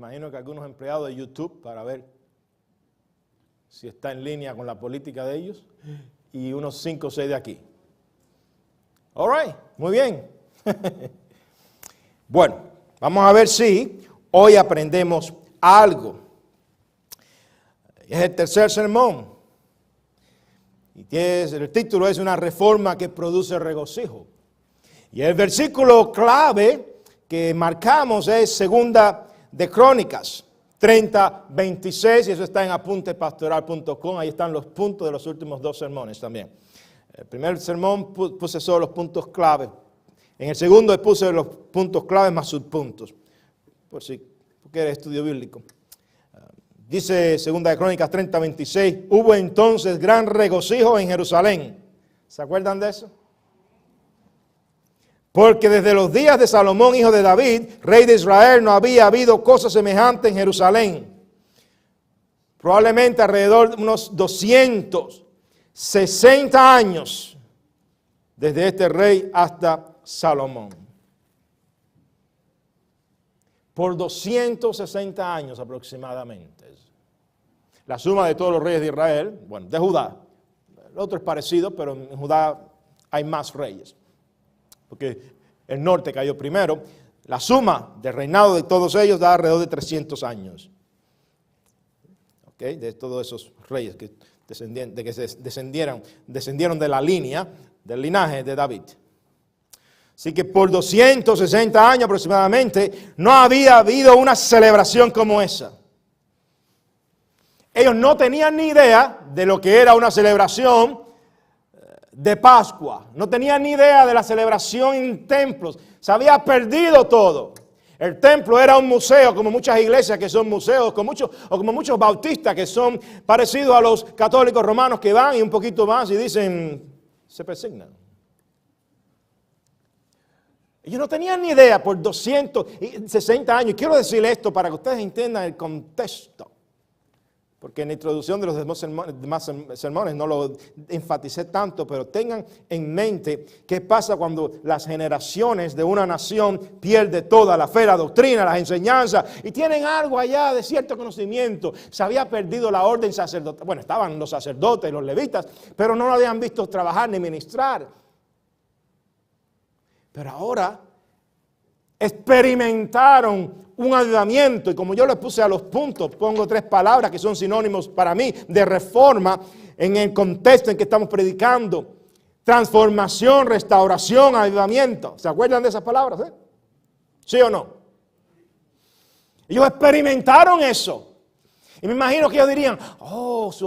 imagino que algunos empleados de YouTube para ver si está en línea con la política de ellos, y unos 5 o 6 de aquí. All right, muy bien. Bueno, vamos a ver si hoy aprendemos algo. Es el tercer sermón. Y el título es una reforma que produce regocijo. Y el versículo clave que marcamos es Segunda de Crónicas 30:26, y eso está en apuntepastoral.com. Ahí están los puntos de los últimos 2 sermones también. El primer sermón puse solo los puntos clave. En el segundo puse los puntos claves más subpuntos. Porque era estudio bíblico. Dice Segunda de Crónicas 30:26, hubo entonces gran regocijo en Jerusalén. ¿Se acuerdan de eso? Porque desde los días de Salomón, hijo de David, rey de Israel, no había habido cosa semejante en Jerusalén. Probablemente alrededor de unos 260 años desde este rey hasta Salomón. Por 260 años aproximadamente. La suma de todos los reyes de Israel, bueno, de Judá. El otro es parecido, pero en Judá hay más reyes. Porque el norte cayó primero. La suma del reinado de todos ellos da alrededor de 300 años. ¿Okay? De todos esos reyes que descendieron de la línea, del linaje de David. Así que por 260 años aproximadamente no había habido una celebración como esa. Ellos no tenían ni idea de lo que era una celebración de Pascua. No tenían ni idea de la celebración en templos. Se había perdido todo. El templo era un museo, como muchas iglesias que son museos, o como muchos bautistas que son parecidos a los católicos romanos que van y un poquito más y dicen, se persignan. Ellos no tenían ni idea por 260 años. Quiero decirle esto para que ustedes entiendan el contexto. Porque en la introducción de los demás sermones no lo enfaticé tanto, pero tengan en mente qué pasa cuando las generaciones de una nación pierden toda la fe, la doctrina, las enseñanzas, y tienen algo allá de cierto conocimiento. Se había perdido la orden sacerdotal. Bueno, estaban los sacerdotes, los levitas, pero no lo habían visto trabajar ni ministrar. Pero ahora experimentaron un avivamiento, y como yo les puse a los puntos, pongo 3 palabras que son sinónimos para mí de reforma en el contexto en que estamos predicando: transformación, restauración, avivamiento. ¿Se acuerdan de esas palabras? ¿Sí o no? Ellos experimentaron eso. Y me imagino que ellos dirían,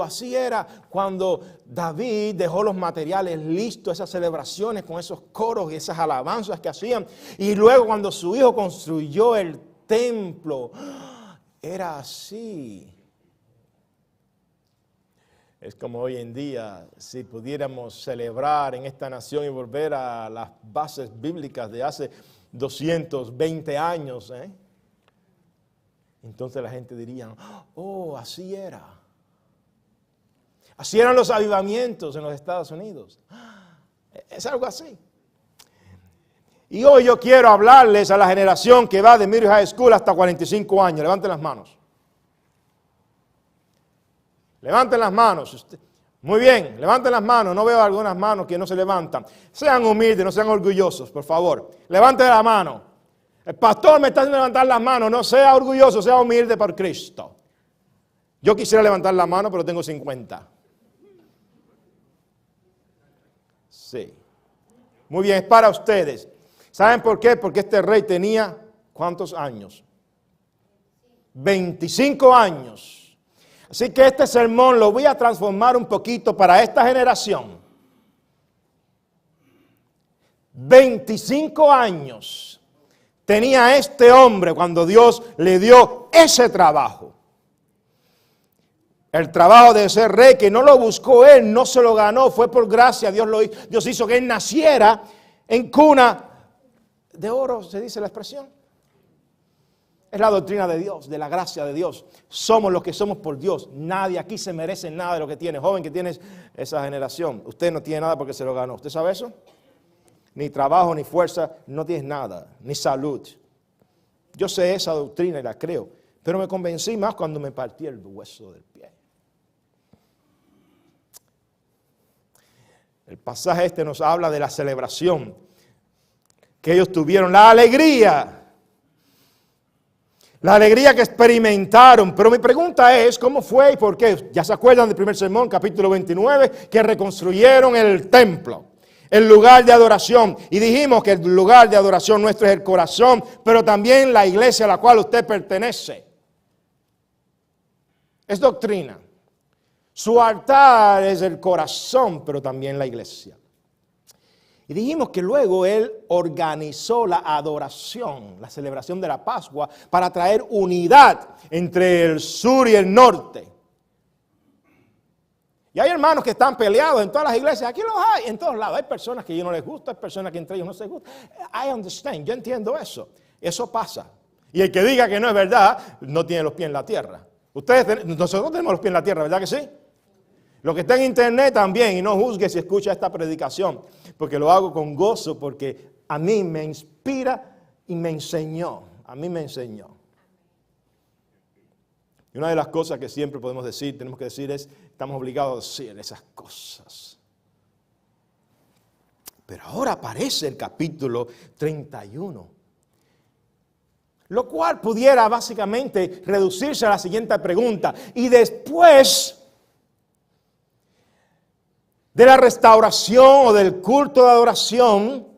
así era cuando David dejó los materiales listos, esas celebraciones con esos coros y esas alabanzas que hacían. Y luego cuando su hijo construyó el templo, era así. Es como hoy en día, si pudiéramos celebrar en esta nación y volver a las bases bíblicas de hace 220 años, entonces la gente diría, así era. Así eran los avivamientos en los Estados Unidos. Es algo así. Y hoy yo quiero hablarles a la generación que va de Middle High School hasta 45 años. Levanten las manos. Levanten las manos. Muy bien, levanten las manos. No veo algunas manos que no se levantan. Sean humildes, no sean orgullosos, por favor. Levanten la mano. El pastor me está haciendo levantar las manos. No sea orgulloso, sea humilde por Cristo. Yo quisiera levantar la mano, pero tengo 50. Sí. Muy bien, es para ustedes. ¿Saben por qué? Porque este rey tenía, ¿cuántos años? 25 años. Así que este sermón lo voy a transformar un poquito para esta generación. 25 años tenía este hombre cuando Dios le dio ese trabajo. El trabajo de ser rey, que no lo buscó él, no se lo ganó, fue por gracia. Dios hizo que él naciera en cuna de oro, se dice la expresión. Es la doctrina de Dios, de la gracia de Dios. Somos los que somos por Dios. Nadie aquí se merece nada de lo que tiene. Joven que tienes esa generación, usted no tiene nada porque se lo ganó. ¿Usted sabe eso? Ni trabajo, ni fuerza, no tienes nada, ni salud. Yo sé esa doctrina y la creo. Pero me convencí más cuando me partí el hueso del pie. El pasaje este nos habla de la celebración que ellos tuvieron, la alegría que experimentaron. Pero mi pregunta es, ¿cómo fue y por qué? Ya se acuerdan del primer sermón, capítulo 29, que reconstruyeron el templo, el lugar de adoración. Y dijimos que el lugar de adoración nuestro es el corazón, pero también la iglesia a la cual usted pertenece. Es doctrina. Su altar es el corazón, pero también la iglesia. Y dijimos que luego él organizó la adoración, la celebración de la Pascua, para traer unidad entre el sur y el norte. Y hay hermanos que están peleados en todas las iglesias. Aquí los hay, en todos lados. Hay personas que a ellos no les gusta, hay personas que entre ellos no se gustan. I understand, yo entiendo eso. Eso pasa. Y el que diga que no es verdad, no tiene los pies en la tierra. Nosotros tenemos los pies en la tierra, ¿verdad que sí? Lo que está en internet también, y no juzgue si escucha esta predicación, porque lo hago con gozo, porque a mí me inspira y me enseñó. A mí me enseñó. Y una de las cosas que siempre podemos decir, tenemos que decir es, estamos obligados a decir esas cosas. Pero ahora aparece el capítulo 31. Lo cual pudiera básicamente reducirse a la siguiente pregunta. Y después de la restauración o del culto de adoración,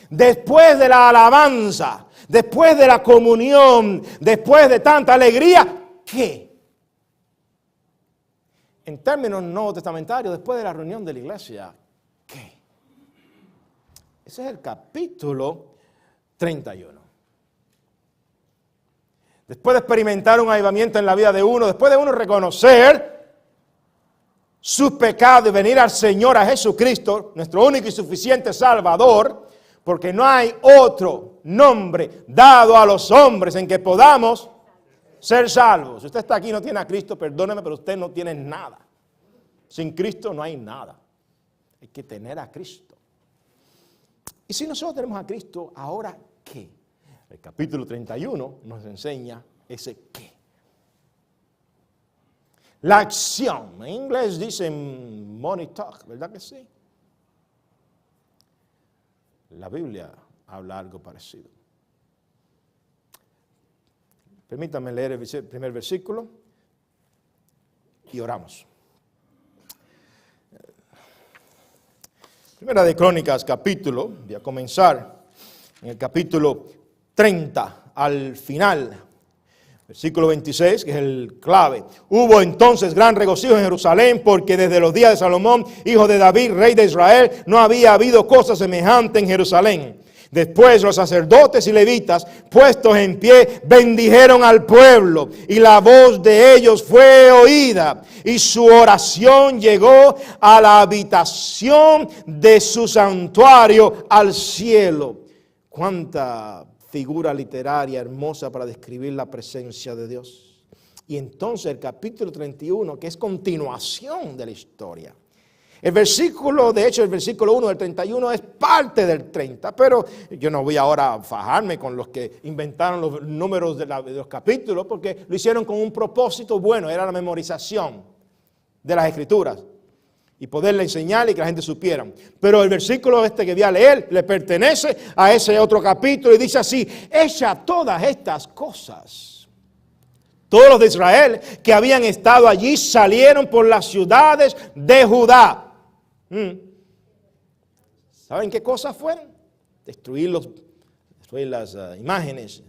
después de la alabanza, después de la comunión, después de tanta alegría, ¿qué? En términos nuevos testamentarios, después de la reunión de la iglesia, ¿qué? Ese es el capítulo 31. Después de experimentar un avivamiento en la vida de uno, después de uno reconocer sus pecados y venir al Señor, a Jesucristo, nuestro único y suficiente Salvador, porque no hay otro nombre dado a los hombres en que podamos ser salvos. Si usted está aquí y no tiene a Cristo, perdóneme, pero usted no tiene nada. Sin Cristo no hay nada. Hay que tener a Cristo. Y si nosotros tenemos a Cristo, ¿ahora qué? El capítulo 31 nos enseña ese qué. La acción. En inglés dicen money talk, ¿verdad que sí? La Biblia habla algo parecido. Permítanme leer el primer versículo y oramos. Primera de Crónicas, capítulo, voy a comenzar en el capítulo 30, al final, versículo 26, que es el clave. Hubo entonces gran regocijo en Jerusalén, porque desde los días de Salomón, hijo de David, rey de Israel, no había habido cosa semejante en Jerusalén. Después los sacerdotes y levitas, puestos en pie, bendijeron al pueblo, y la voz de ellos fue oída, y su oración llegó a la habitación de su santuario al cielo. Cuánta figura literaria hermosa para describir la presencia de Dios. Y entonces el capítulo 31, que es continuación de la historia. El versículo, de hecho el versículo 1 del 31 es parte del 30, pero yo no voy ahora a fajarme con los que inventaron los números de los capítulos, porque lo hicieron con un propósito bueno, era la memorización de las escrituras. Y poderle enseñar y que la gente supiera. Pero el versículo este que voy a leer le pertenece a ese otro capítulo y dice así: hecha todas estas cosas, todos los de Israel que habían estado allí salieron por las ciudades de Judá. ¿Saben qué cosas fueron? Destruir las imágenes.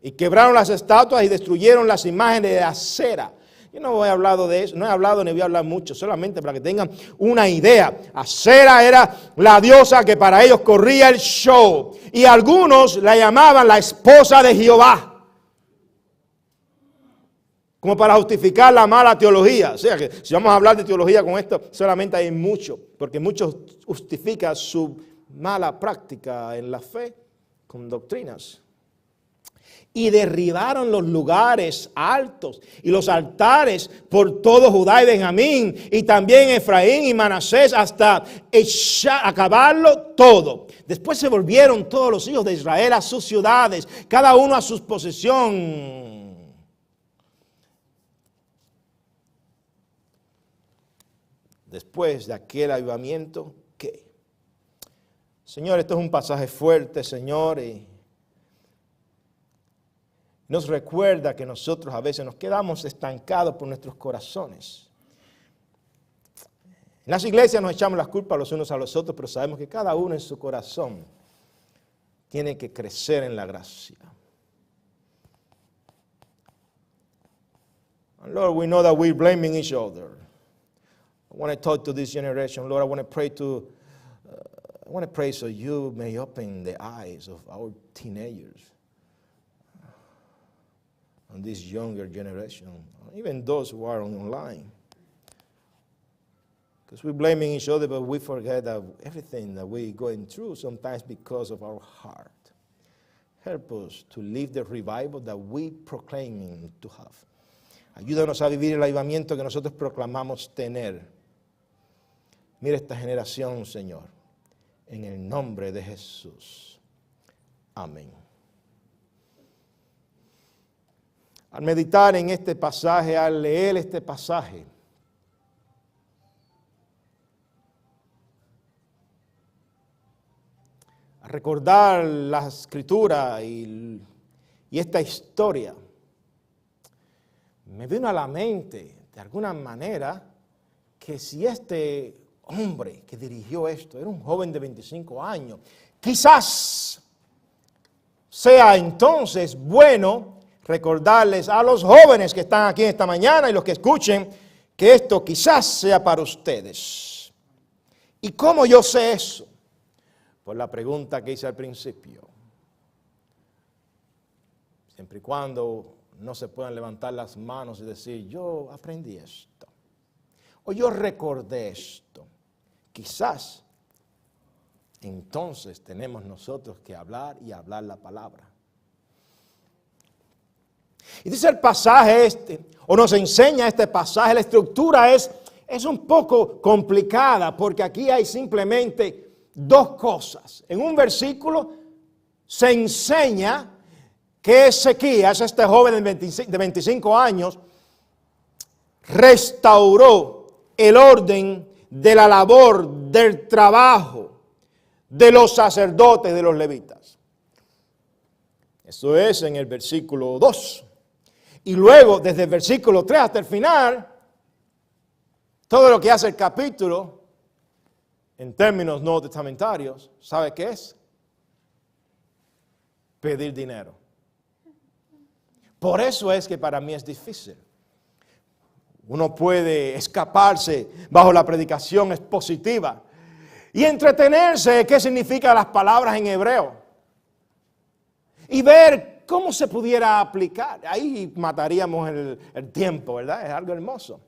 Y quebraron las estatuas y destruyeron las imágenes de acera. Yo no he hablado de eso, no he hablado ni voy a hablar mucho, solamente para que tengan una idea. Acera era la diosa que para ellos corría el show. Y algunos la llamaban la esposa de Jehová. Como para justificar la mala teología. O sea que si vamos a hablar de teología con esto, solamente hay mucho. Porque muchos justifican su mala práctica en la fe con doctrinas. y derribaron los lugares altos y los altares por todo Judá y Benjamín y también Efraín y Manasés hasta acabarlo todo. Después se volvieron todos los hijos de Israel a sus ciudades, cada uno a su posesión. Después de aquel avivamiento, ¿qué? Señor, esto es un pasaje fuerte, Señor, y nos recuerda que nosotros a veces nos quedamos estancados por nuestros corazones. En las iglesias nos echamos las culpas los unos a los otros, pero sabemos que cada uno en su corazón tiene que crecer en la gracia. And Lord, we know that we're blaming each other. I want to talk to this generation, Lord. I want to pray so you may open the eyes of our teenagers and this younger generation, even those who are online. Because we're blaming each other, but we forget that everything that we're going through sometimes because of our heart. Help us to live the revival that we're proclaiming to have. Ayúdanos a vivir el avivamiento que nosotros proclamamos tener. Mira esta generación, Señor, en el nombre de Jesús. Amén. Al meditar en este pasaje, al leer este pasaje, a recordar la escritura y esta historia, me vino a la mente, de alguna manera, que si este hombre que dirigió esto era un joven de 25 años, quizás sea entonces bueno recordarles a los jóvenes que están aquí esta mañana y los que escuchen que esto quizás sea para ustedes. ¿Y cómo yo sé eso? Por la pregunta que hice al principio. Siempre y cuando no se puedan levantar las manos y decir, yo aprendí esto, o yo recordé esto. Quizás entonces tenemos nosotros que hablar y hablar la palabra. Y dice el pasaje o nos enseña este pasaje, la estructura es un poco complicada porque aquí hay simplemente dos cosas. En un versículo se enseña que Ezequías, este joven de 25 años, restauró el orden de la labor, del trabajo de los sacerdotes, de los levitas. Eso es en el versículo 2. Y luego, desde el versículo 3 hasta el final, todo lo que hace el capítulo, en términos no testamentarios, ¿sabe qué es? Pedir dinero. Por eso es que para mí es difícil. Uno puede escaparse bajo la predicación expositiva y entretenerse qué significan las palabras en hebreo y ver cómo se pudiera aplicar. Ahí mataríamos el tiempo, ¿verdad? Es algo hermoso.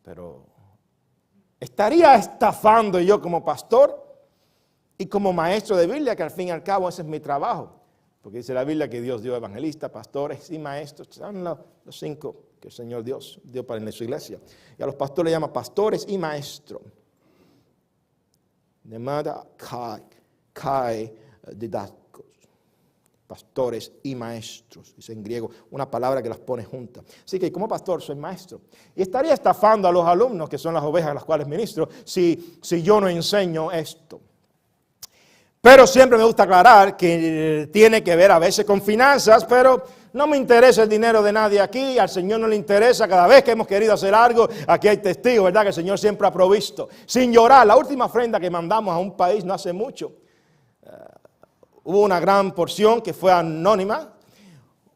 Pero estaría estafando yo como pastor y como maestro de Biblia, que al fin y al cabo ese es mi trabajo. Porque dice la Biblia que Dios dio evangelistas, pastores y maestros. Son los 5 que el Señor Dios dio para su iglesia. Y a los pastores le llama pastores y maestros. Llamada kai didácticos. Pastores y maestros. Dice en griego una palabra que las pone juntas. Así que como pastor soy maestro. Y estaría estafando a los alumnos, que son las ovejas a las cuales ministro, si yo no enseño esto. Pero siempre me gusta aclarar que tiene que ver a veces con finanzas, pero no me interesa el dinero de nadie aquí, al Señor no le interesa. Cada vez que hemos querido hacer algo, aquí hay testigos, ¿verdad? Que el Señor siempre ha provisto. Sin llorar, la última ofrenda que mandamos a un país no hace mucho, hubo una gran porción que fue anónima,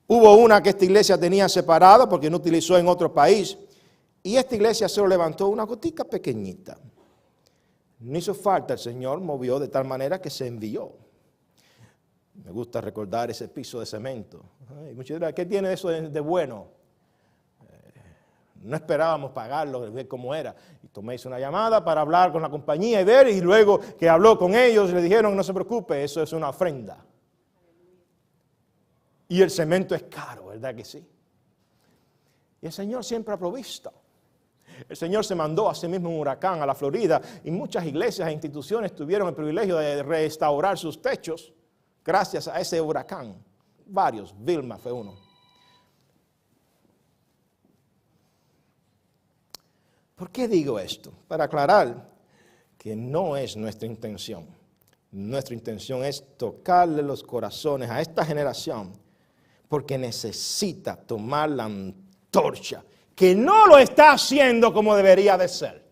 hubo una que esta iglesia tenía separada porque no utilizó en otro país, y esta iglesia solo levantó una gotica pequeñita. No hizo falta, el Señor movió de tal manera que se envió. Me gusta recordar ese piso de cemento. Muchos dirán, ¿qué tiene eso de bueno? No esperábamos pagarlo, ver cómo era. Y tomé una llamada para hablar con la compañía y ver, y luego que habló con ellos, le dijeron, no se preocupe, eso es una ofrenda. Y el cemento es caro, ¿verdad que sí? Y el Señor siempre ha provisto. El Señor se mandó a sí mismo un huracán a la Florida y muchas iglesias e instituciones tuvieron el privilegio de restaurar sus techos gracias a ese huracán. Varios, Vilma fue uno. ¿Por qué digo esto? Para aclarar que no es nuestra intención. Nuestra intención es tocarle los corazones a esta generación porque necesita tomar la antorcha, que no lo está haciendo como debería de ser.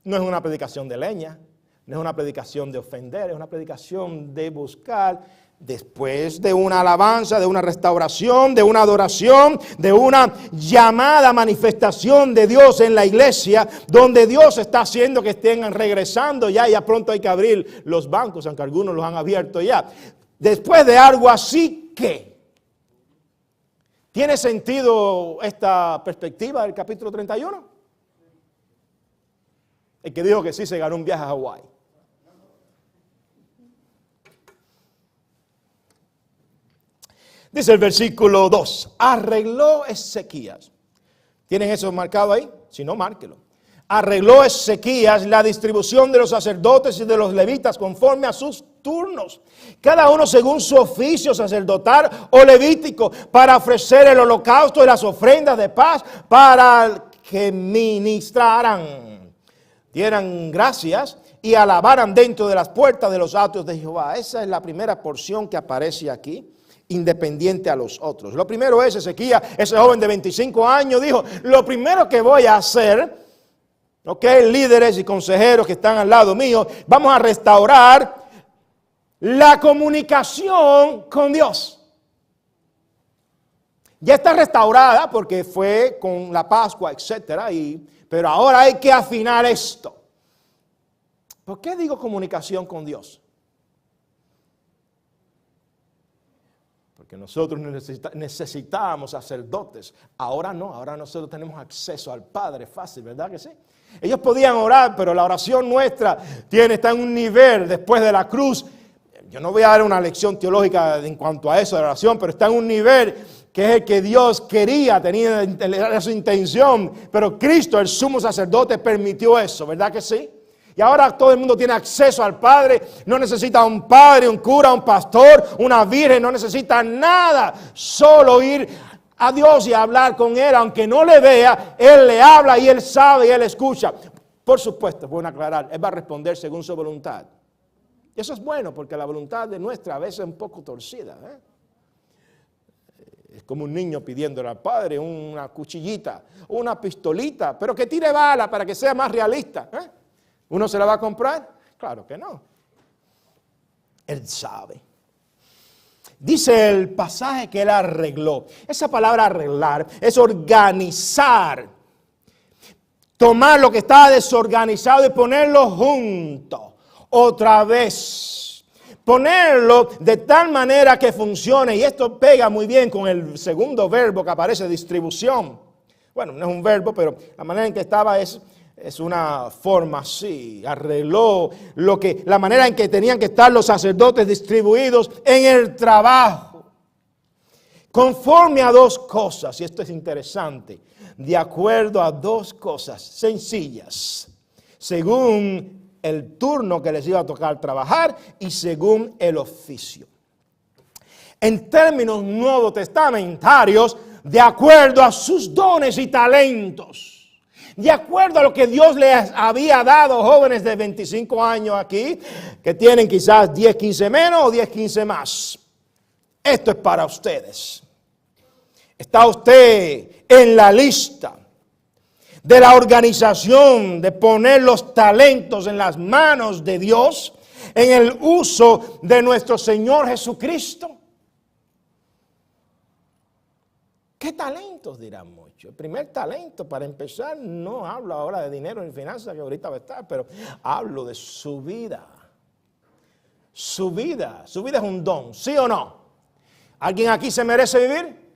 No es una predicación de leña, no es una predicación de ofender, es una predicación de buscar, después de una alabanza, de una restauración, de una adoración, de una llamada manifestación de Dios en la iglesia, donde Dios está haciendo que estén regresando ya pronto hay que abrir los bancos, aunque algunos los han abierto ya. Después de algo así, ¿qué? ¿Tiene sentido esta perspectiva del capítulo 31? El que dijo que sí se ganó un viaje a Hawái. Dice el versículo 2, arregló Ezequías. ¿Tienen eso marcado ahí? Si no, márquelo. Arregló Ezequías la distribución de los sacerdotes y de los levitas conforme a sus turnos, cada uno según su oficio sacerdotal o levítico, para ofrecer el holocausto y las ofrendas de paz para que ministraran, dieran gracias y alabaran dentro de las puertas de los atrios de Jehová. Esa es la primera porción que aparece aquí, independiente a los otros. Lo primero es Ezequías, ese joven de 25 años, dijo, lo primero que voy a hacer, líderes y consejeros que están al lado mío, vamos a restaurar la comunicación con Dios. Ya está restaurada porque fue con la Pascua, etcétera, pero ahora hay que afinar esto. ¿Por qué digo comunicación con Dios? Porque nosotros necesitábamos sacerdotes. Ahora no, ahora nosotros tenemos acceso al Padre fácil, ¿verdad que sí? Ellos podían orar, pero la oración nuestra está en un nivel después de la cruz. Yo no voy a dar una lección teológica en cuanto a eso de la oración, pero está en un nivel que es el que Dios quería, era su intención. Pero Cristo, el sumo sacerdote, permitió eso, ¿verdad que sí? Y ahora todo el mundo tiene acceso al Padre, no necesita un padre, un cura, un pastor, una virgen, no necesita nada, solo ir a Dios y hablar con Él, aunque no le vea, Él le habla y Él sabe y Él escucha. Por supuesto, pueden aclarar, Él va a responder según su voluntad. Y eso es bueno porque la voluntad de nuestra a veces es un poco torcida. Es como un niño pidiéndole al padre una cuchillita, una pistolita, pero que tire bala para que sea más realista. ¿Uno se la va a comprar? Claro que no. Él sabe. Dice el pasaje que él arregló. Esa palabra arreglar es organizar. Tomar lo que estaba desorganizado y ponerlo junto. Otra vez. Ponerlo de tal manera que funcione. Y esto pega muy bien con el segundo verbo que aparece, distribución. Bueno, no es un verbo, pero la manera en que estaba es una forma así. Arregló la manera en que tenían que estar los sacerdotes distribuidos en el trabajo. Conforme a dos cosas, y esto es interesante, de acuerdo a dos cosas sencillas, según el turno que les iba a tocar trabajar y según el oficio. En términos nuevo testamentarios, de acuerdo a sus dones y talentos. De acuerdo a lo que Dios les había dado, jóvenes de 25 años aquí, que tienen quizás 10, 15 menos o 10, 15 más. Esto es para ustedes. Está usted en la lista de la organización de poner los talentos en las manos de Dios, en el uso de nuestro Señor Jesucristo. ¿Qué talentos? Dirán muchos. El primer talento, para empezar, no hablo ahora de dinero ni finanzas, que ahorita va a estar, pero hablo de su vida. Su vida es un don, ¿sí o no? ¿Alguien aquí se merece vivir?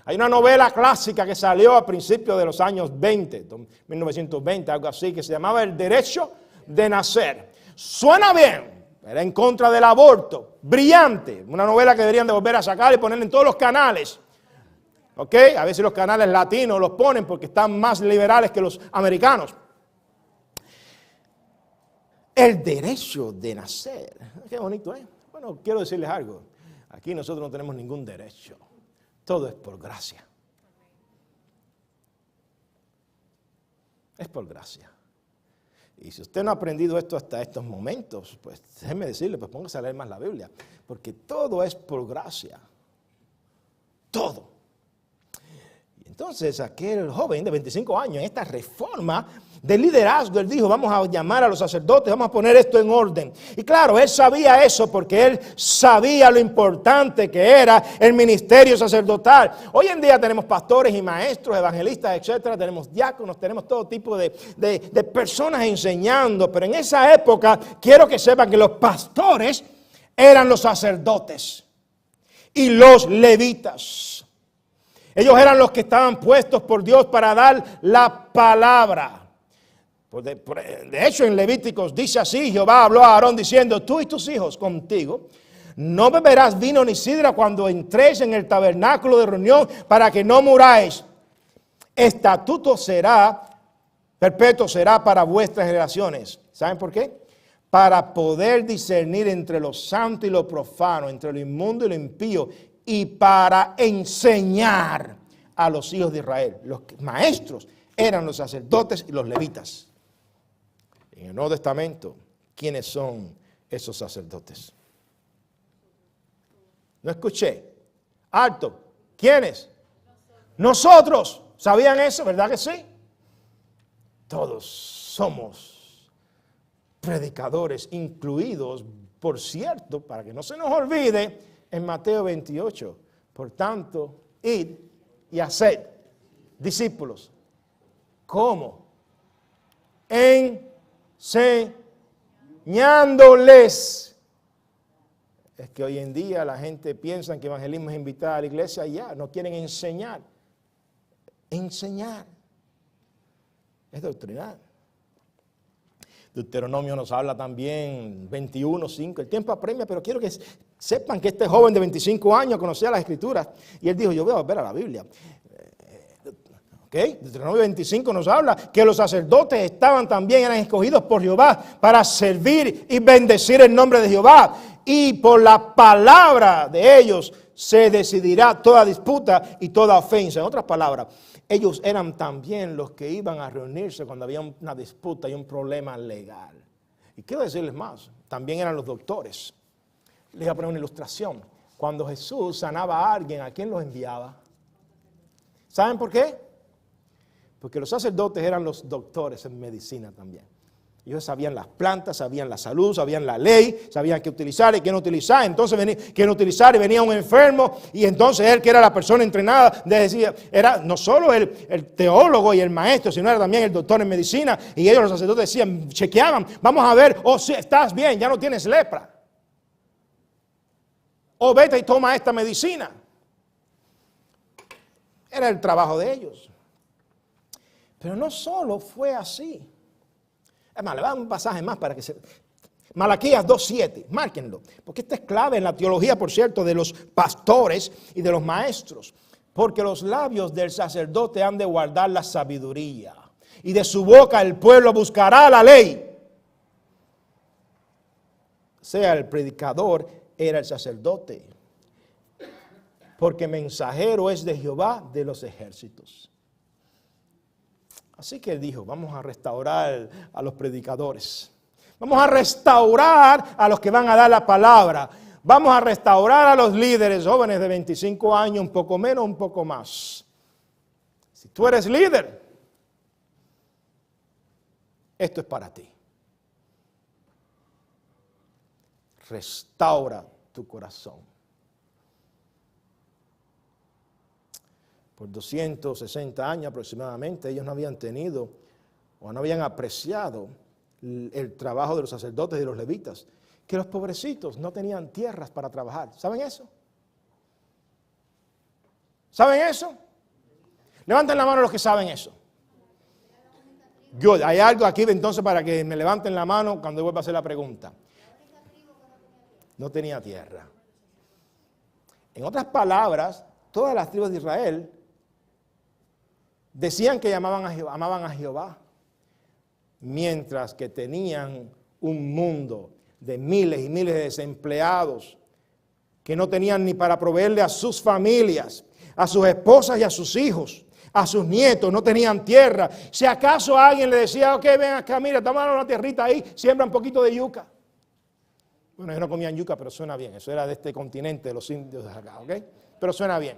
Hay una novela clásica que salió a principios de los años 20, 1920, algo así, que se llamaba El Derecho de Nacer. Suena bien. Era en contra del aborto. Brillante. Una novela que deberían de volver a sacar y poner en todos los canales. ¿Ok? A veces los canales latinos los ponen porque están más liberales que los americanos. El derecho de nacer. Qué bonito, ¿eh? Bueno, quiero decirles algo. Aquí nosotros no tenemos ningún derecho. Todo es por gracia. Es por gracia. Y si usted no ha aprendido esto hasta estos momentos, pues déjeme decirle, pues póngase a leer más la Biblia. Porque todo es por gracia. Todo. Y entonces aquel joven de 25 años, en esta reforma de liderazgo, él dijo, vamos a llamar a los sacerdotes, vamos a poner esto en orden. Y claro, él sabía eso porque él sabía lo importante que era el ministerio sacerdotal. Hoy en día tenemos pastores y maestros, evangelistas, etcétera, tenemos diáconos, tenemos todo tipo de personas enseñando, pero en esa época quiero que sepan que los pastores eran los sacerdotes y los levitas. Ellos eran los que estaban puestos por Dios para dar la palabra. De hecho, en Levíticos dice así, Jehová habló a Aarón diciendo, tú y tus hijos contigo, no beberás vino ni sidra cuando entréis en el tabernáculo de reunión para que no muráis. Estatuto será, perpetuo será para vuestras generaciones. ¿Saben por qué? Para poder discernir entre lo santo y lo profano, entre lo inmundo y lo impío, y para enseñar a los hijos de Israel. Los maestros eran los sacerdotes y los levitas. En el Nuevo Testamento, ¿quiénes son esos sacerdotes? No escuché. Alto. ¿Quiénes? Nosotros. ¿Sabían eso? ¿Verdad que sí? Todos somos predicadores, incluidos, por cierto, para que no se nos olvide, en Mateo 28. Por tanto, id y haced discípulos. ¿Cómo? Enseñándoles. Es que hoy en día la gente piensa que evangelismo es invitar a la iglesia y ya, no quieren enseñar. Enseñar. Es doctrinal. Deuteronomio nos habla también 21:5. El tiempo apremia, pero quiero que sepan que este joven de 25 años conocía las Escrituras y él dijo, yo voy a volver a la Biblia. ¿Okay? Deuteronomio 25 nos habla que los sacerdotes eran escogidos por Jehová para servir y bendecir el nombre de Jehová. Y por la palabra de ellos se decidirá toda disputa y toda ofensa. En otras palabras, ellos eran también los que iban a reunirse cuando había una disputa y un problema legal. Y quiero decirles más, también eran los doctores. Les voy a poner una ilustración. Cuando Jesús sanaba a alguien, ¿a quién los enviaba? ¿Saben por qué? Porque los sacerdotes eran los doctores en medicina también. Ellos sabían las plantas, sabían la salud, sabían la ley, sabían qué utilizar y qué no utilizar. Entonces, qué no utilizar y venía un enfermo y entonces él, que era la persona entrenada, decía, era no solo el teólogo y el maestro, sino era también el doctor en medicina. Y ellos, los sacerdotes, decían, chequeaban, vamos a ver, sí, estás bien, ya no tienes lepra. O vete y toma esta medicina. Era el trabajo de ellos. Pero no solo fue así. Además, le voy a dar un pasaje más para que se... Malaquías 2:7, márquenlo, porque esta es clave en la teología, por cierto, de los pastores y de los maestros. Porque los labios del sacerdote han de guardar la sabiduría, y de su boca el pueblo buscará la ley. O sea, el predicador era el sacerdote, porque mensajero es de Jehová de los ejércitos. Así que él dijo, vamos a restaurar a los predicadores. Vamos a restaurar a los que van a dar la palabra. Vamos a restaurar a los líderes jóvenes de 25 años, un poco menos, un poco más. Si tú eres líder, esto es para ti. Restaura tu corazón. Por 260 años aproximadamente, ellos no habían tenido o no habían apreciado el trabajo de los sacerdotes y de los levitas, que los pobrecitos no tenían tierras para trabajar. ¿Saben eso? ¿Saben eso? Levanten la mano los que saben eso. Hay algo aquí entonces para que me levanten la mano cuando vuelva a hacer la pregunta. no tenía tierra. En otras palabras, todas las tribus de Israel decían que amaban a Jehová, mientras que tenían un mundo de miles y miles de desempleados que no tenían ni para proveerle a sus familias, a sus esposas y a sus hijos, a sus nietos, no tenían tierra. Si acaso alguien le decía, ok, ven acá, mira, toma una tierrita ahí, siembra un poquito de yuca. Bueno, ellos no comían yuca, pero suena bien. Eso era de este continente, de los indios de acá, ¿ok? Pero suena bien.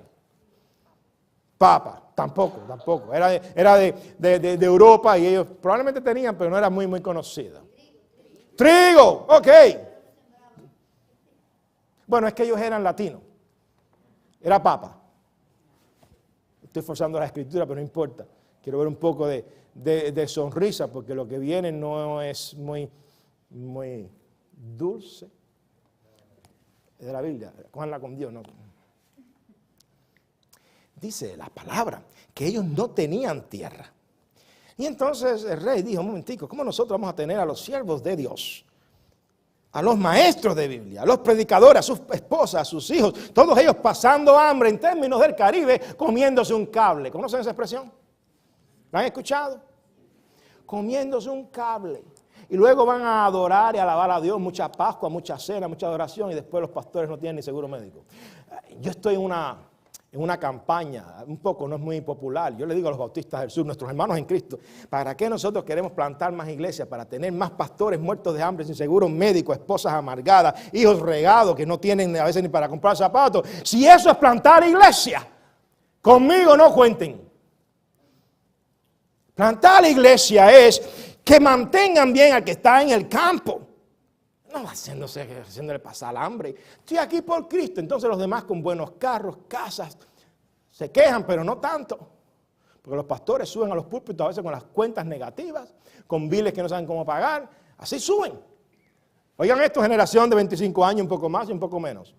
Papa, tampoco. Era de Europa y ellos probablemente tenían, pero no era muy conocida. Trigo, ok. Bueno, es que ellos eran latinos. Era papa. Estoy forzando la escritura, pero no importa. Quiero ver un poco de sonrisa, porque lo que viene no es muy dulce. Es de la Biblia, cójanla con Dios, ¿no? Dice la palabra que ellos no tenían tierra. Y entonces el rey dijo, un momentico, ¿cómo nosotros vamos a tener a los siervos de Dios, a los maestros de Biblia, a los predicadores, a sus esposas, a sus hijos, todos ellos pasando hambre en términos del Caribe, comiéndose un cable? ¿Conocen esa expresión? ¿La han escuchado? Comiéndose un cable. Y luego van a adorar y alabar a Dios, mucha Pascua, mucha cena, mucha adoración, y después los pastores no tienen ni seguro médico. Yo estoy en una campaña, un poco, no es muy popular. Yo le digo a los bautistas del sur, nuestros hermanos en Cristo, ¿para qué nosotros queremos plantar más iglesias? Para tener más pastores muertos de hambre, sin seguro médico, esposas amargadas, hijos regados que no tienen a veces ni para comprar zapatos. Si eso es plantar iglesia, conmigo no cuenten. Plantar la iglesia es que mantengan bien al que está en el campo. No haciéndole pasar hambre. Estoy aquí por Cristo. Entonces los demás con buenos carros, casas, se quejan, pero no tanto. Porque los pastores suben a los púlpitos a veces con las cuentas negativas, con biles que no saben cómo pagar. Así suben. Oigan esto, generación de 25 años, un poco más y un poco menos.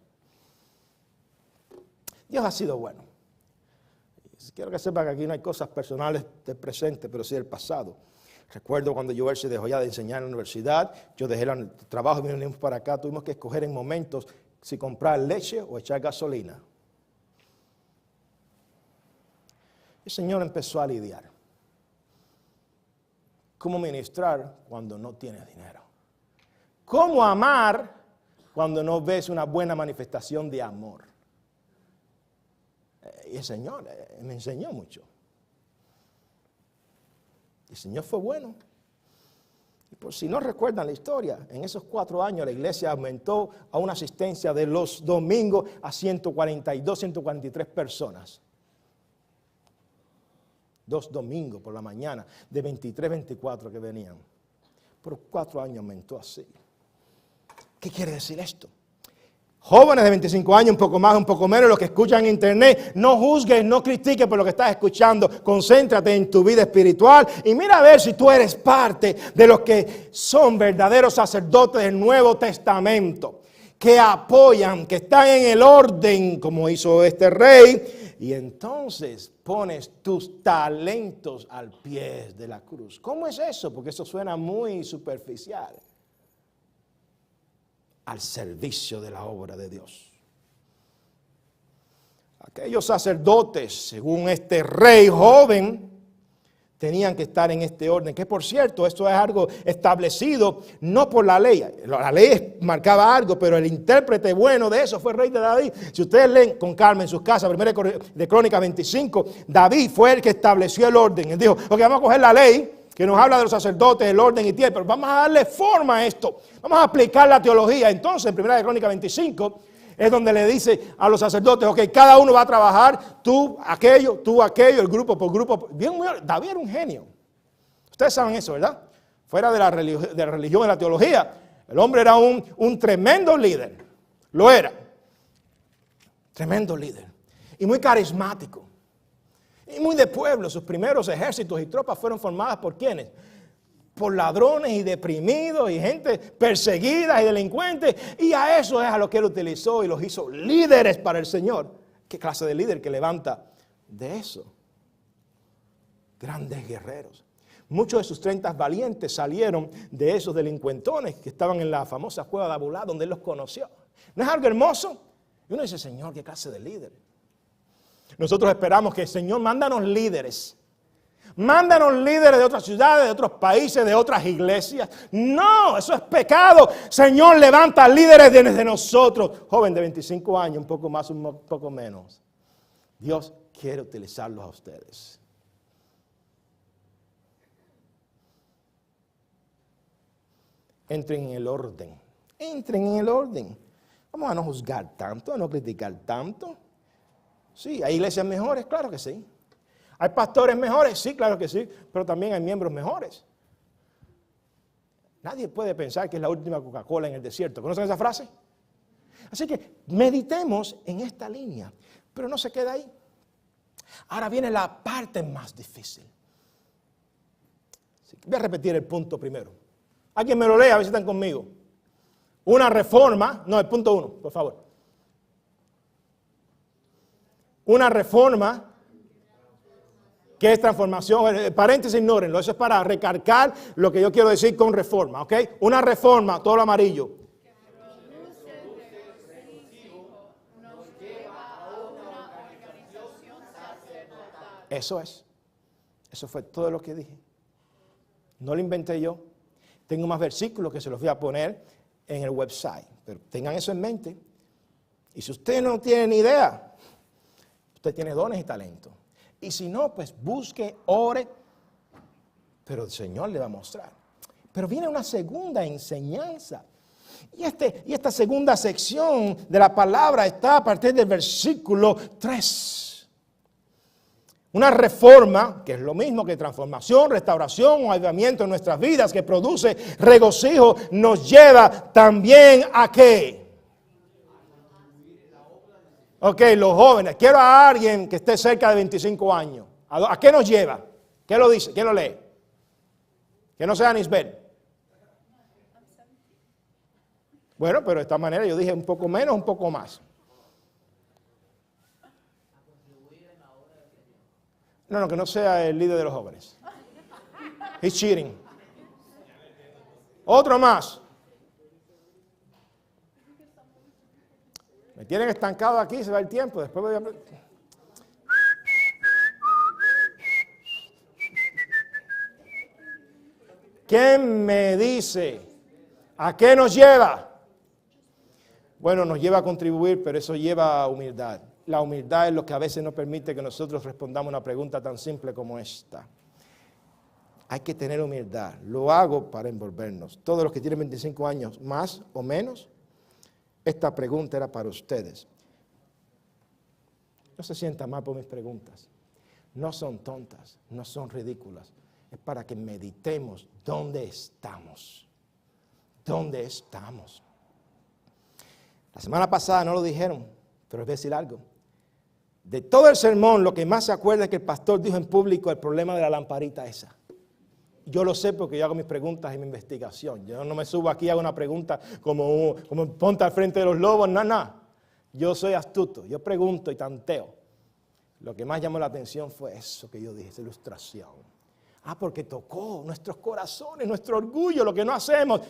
Dios ha sido bueno. Quiero que sepan que aquí no hay cosas personales del presente, pero sí del pasado. Recuerdo cuando Joel se dejó ya de enseñar en la universidad, yo dejé el trabajo y vinimos para acá, tuvimos que escoger en momentos si comprar leche o echar gasolina. El Señor empezó a lidiar. ¿Cómo ministrar cuando no tienes dinero? ¿Cómo amar cuando no ves una buena manifestación de amor? Y el Señor me enseñó mucho. El Señor fue bueno. Y por si no recuerdan la historia, en esos 4 años la iglesia aumentó a una asistencia de los domingos a 142, 143 personas. 2 domingos por la mañana, de 23, 24 que venían. Por 4 años aumentó así. ¿Qué quiere decir esto? Jóvenes de 25 años, un poco más, un poco menos, los que escuchan en internet, no juzgues, no critiques por lo que estás escuchando. Concéntrate en tu vida espiritual y mira a ver si tú eres parte de los que son verdaderos sacerdotes del Nuevo Testamento, que apoyan, que están en el orden, como hizo este rey, y entonces pones tus talentos al pie de la cruz. ¿Cómo es eso? Porque eso suena muy superficial. Al servicio de la obra de Dios. Aquellos sacerdotes, según este rey joven, tenían que estar en este orden, que por cierto, esto es algo establecido no por la ley. La ley marcaba algo, pero el intérprete bueno de eso fue el rey de David. Si ustedes leen con calma en sus casas, 1 de Crónicas 25, David fue el que estableció el orden. Él dijo, ok, vamos a coger la ley que nos habla de los sacerdotes, el orden y tiempo, pero vamos a darle forma a esto, vamos a aplicar la teología. Entonces, en 1 de Crónicas 25, es donde le dice a los sacerdotes, ok, cada uno va a trabajar, tú aquello, el grupo por grupo. Bien, David era un genio. Ustedes saben eso, ¿verdad? Fuera de la religión y la teología, el hombre era un tremendo líder, lo era, tremendo líder, y muy carismático. Y muy de pueblo. Sus primeros ejércitos y tropas fueron formadas por ¿quiénes? Por ladrones y deprimidos y gente perseguida y delincuentes. Y a eso es a lo que él utilizó y los hizo líderes para el Señor. ¿Qué clase de líder que levanta de eso? Grandes guerreros. Muchos de sus 30 valientes salieron de esos delincuentones que estaban en la famosa cueva de Abulá, donde él los conoció. ¿No es algo hermoso? Y uno dice, Señor, ¿qué clase de líder? Nosotros esperamos que el Señor mándanos líderes. Mándanos líderes de otras ciudades, de otros países, de otras iglesias. No, eso es pecado. Señor, levanta líderes de nosotros. Joven de 25 años, un poco más, un poco menos. Dios quiere utilizarlos a ustedes. Entren en el orden. Entren en el orden. Vamos a no juzgar tanto, a no criticar tanto. Sí, ¿hay iglesias mejores? Claro que sí. ¿Hay pastores mejores? Sí, claro que sí. Pero también hay miembros mejores. Nadie puede pensar que es la última Coca-Cola en el desierto. ¿Conocen esa frase? Así que meditemos en esta línea. Pero no se queda ahí. Ahora viene la parte más difícil. Voy a repetir el punto primero. Alguien me lo lea, a ver si están conmigo. Una reforma, no, el punto 1, por favor. Una reforma, ¿qué es transformación? Paréntesis, ignórenlo, eso es para recalcar lo que yo quiero decir con reforma, ¿ok? Una reforma, todo lo amarillo. Eso es. Eso fue todo lo que dije. No lo inventé yo. Tengo más versículos que se los voy a poner en el website. Pero tengan eso en mente. Y si usted no tiene ni idea, usted tiene dones y talentos. Y si no, pues busque, ore. Pero el Señor le va a mostrar. Pero viene una segunda enseñanza. Y esta segunda sección de la palabra está a partir del versículo 3. Una reforma, que es lo mismo que transformación, restauración o avivamiento en nuestras vidas, que produce regocijo, nos lleva también a ¿qué? Ok, los jóvenes. Quiero a alguien que esté cerca de 25 años. ¿A qué nos lleva? ¿Qué lo dice? ¿Quién lo lee? Que no sea Nisbel. Bueno, pero de esta manera yo dije un poco menos, un poco más. No, que no sea el líder de los jóvenes. He's cheating. Otro más. Me tienen estancado aquí, se va el tiempo. Después voy a... ¿Quién me dice? ¿A qué nos lleva? Bueno, nos lleva a contribuir, pero eso lleva a humildad. La humildad es lo que a veces nos permite que nosotros respondamos una pregunta tan simple como esta. Hay que tener humildad. Lo hago para envolvernos. Todos los que tienen 25 años, más o menos, esta pregunta era para ustedes. No se sientan mal por mis preguntas. No son tontas, no son ridículas. Es para que meditemos dónde estamos. ¿Dónde estamos? La semana pasada no lo dijeron, pero les voy a decir algo. De todo el sermón, lo que más se acuerda es que el pastor dijo en público el problema de la lamparita esa. Yo lo sé porque yo hago mis preguntas y mi investigación. Yo no me subo aquí y hago una pregunta como ponte al frente de los lobos, no. Yo soy astuto, yo pregunto y tanteo. Lo que más llamó la atención fue eso que yo dije, esa ilustración. Porque tocó nuestros corazones, nuestro orgullo, lo que no hacemos.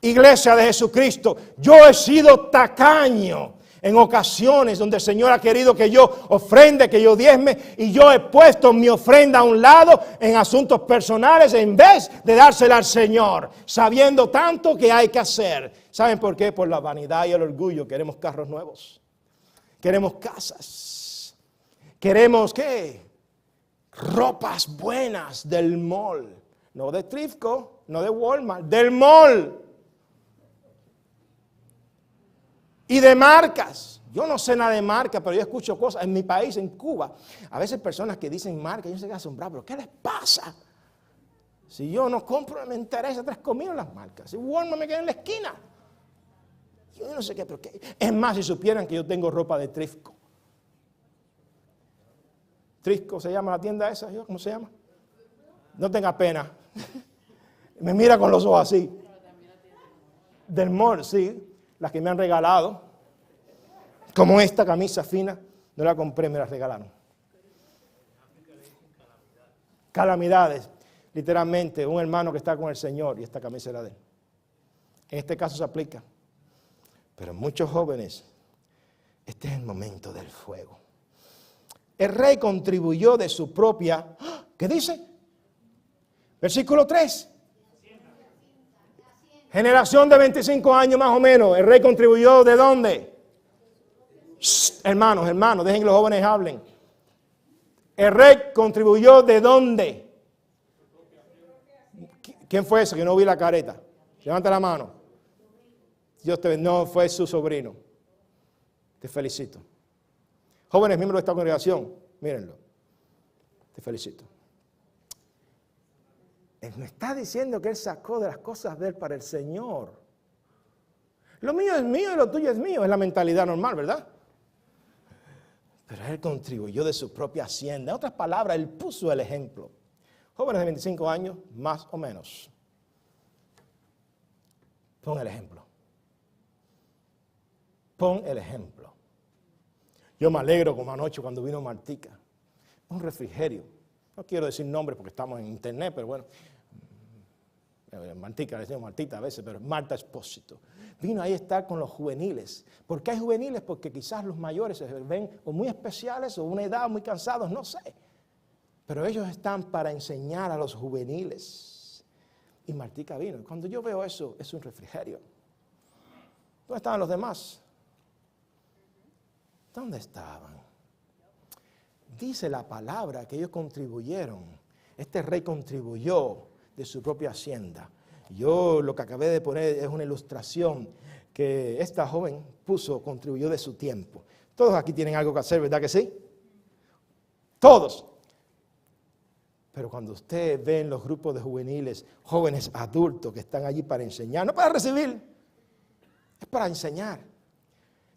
Iglesia de Jesucristo, yo he sido tacaño en ocasiones donde el Señor ha querido que yo ofrende, que yo diezme, y yo he puesto mi ofrenda a un lado en asuntos personales en vez de dársela al Señor, sabiendo tanto que hay que hacer. ¿Saben por qué? Por la vanidad y el orgullo. Queremos carros nuevos, queremos casas, queremos ¿qué? Ropas buenas del mall, no de Trifco, no de Walmart, del mall. Y de marcas. Yo no sé nada de marca, pero yo escucho cosas. En mi país, en Cuba, a veces personas que dicen marca, yo se quedan asombrados. ¿Pero qué les pasa? Si yo no compro, me interesa 3 comidas las marcas. Si Walmart me queda en la esquina. Yo no sé qué, pero qué. Es más, si supieran que yo tengo ropa de Trifco. ¿Trifco se llama la tienda esa? ¿Cómo se llama? No tenga pena. Me mira con los ojos así. Del mall, sí. Las que me han regalado, como esta camisa fina, no la compré, me la regalaron. Calamidades, literalmente, un hermano que está con el Señor y esta camisa era de él. En este caso se aplica. Pero muchos jóvenes, este es el momento del fuego. El rey contribuyó de su propia, ¿qué dice? Versículo 3. Generación de 25 años más o menos. El rey contribuyó ¿de dónde? Shh, hermanos, dejen que los jóvenes hablen. El rey contribuyó ¿de dónde? ¿Quién fue ese que no vi la careta? Levanta la mano. Dios te bendiga. No, fue su sobrino. Te felicito. Jóvenes miembros de esta congregación, mírenlo. Te felicito. Él me está diciendo que él sacó de las cosas de él para el Señor. Lo mío es mío y lo tuyo es mío. Es la mentalidad normal, ¿verdad? Pero él contribuyó de su propia hacienda. En otras palabras, él puso el ejemplo. Jóvenes de 25 años, más o menos. Pon el ejemplo. Pon el ejemplo. Yo me alegro como anoche cuando vino Martica. Un refrigerio. No quiero decir nombres porque estamos en internet, pero bueno. Martica, le decimos Martita a veces, pero Marta Espósito. Vino ahí a estar con los juveniles. ¿Por qué hay juveniles? Porque quizás los mayores se ven o muy especiales o una edad muy cansados, no sé. Pero ellos están para enseñar a los juveniles. Y Martica vino. Cuando yo veo eso, es un refrigerio. ¿Dónde estaban los demás? ¿Dónde estaban? Dice la palabra que ellos contribuyeron. Este rey contribuyó de su propia hacienda. Yo lo que acabé de poner es una ilustración que esta joven contribuyó de su tiempo. Todos aquí tienen algo que hacer, ¿verdad que sí? Todos. Pero cuando usted ve en los grupos de juveniles, jóvenes adultos que están allí para enseñar, no para recibir, es para enseñar.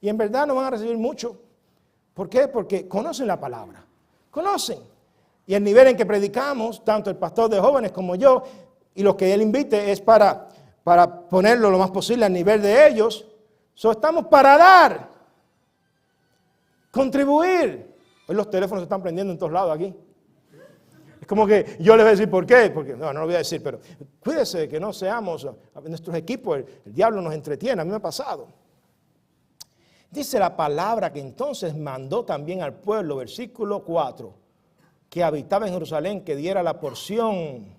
Y en verdad no van a recibir mucho. ¿Por qué? Porque conocen la palabra. Conocen. Y el nivel en que predicamos, tanto el pastor de jóvenes como yo, y lo que él invite es para ponerlo lo más posible al nivel de ellos. Estamos para dar, contribuir. Hoy los teléfonos se están prendiendo en todos lados aquí. Es como que yo les voy a decir por qué, porque no lo voy a decir, pero cuídese que no seamos, nuestros equipos, el diablo nos entretiene, a mí me ha pasado. Dice la palabra que entonces mandó también al pueblo, versículo 4, que habitaba en Jerusalén, que diera la porción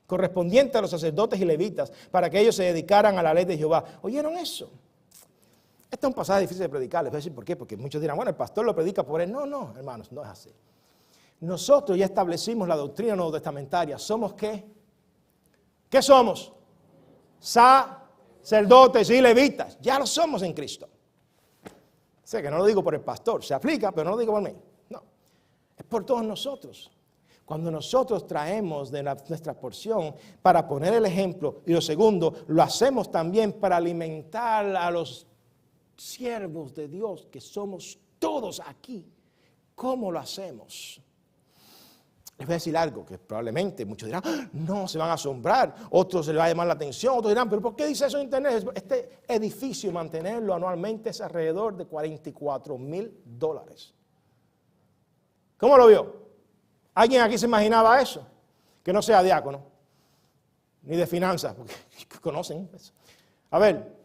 correspondiente a los sacerdotes y levitas, para que ellos se dedicaran a la ley de Jehová. ¿Oyeron eso? Este es un pasaje difícil de predicar, les voy a decir por qué, porque muchos dirán, bueno, el pastor lo predica por él. No, hermanos, no es así. Nosotros ya establecimos la doctrina neotestamentaria. ¿Somos qué? ¿Qué somos? Sacerdotes y levitas. Ya lo somos en Cristo. Sé que no lo digo por el pastor, se aplica, pero no lo digo por mí. No, es por todos nosotros. Cuando nosotros traemos de nuestra porción para poner el ejemplo, y lo segundo, lo hacemos también para alimentar a los siervos de Dios, que somos todos aquí. ¿Cómo lo hacemos? Les voy a decir algo que probablemente muchos dirán, no, se van a asombrar, otros se les va a llamar la atención, otros dirán, pero ¿por qué dice eso en internet? Este edificio, mantenerlo anualmente es alrededor de $44,000. ¿Cómo lo vio? ¿Alguien aquí se imaginaba eso? Que no sea diácono, ni de finanzas, porque conocen eso. A ver,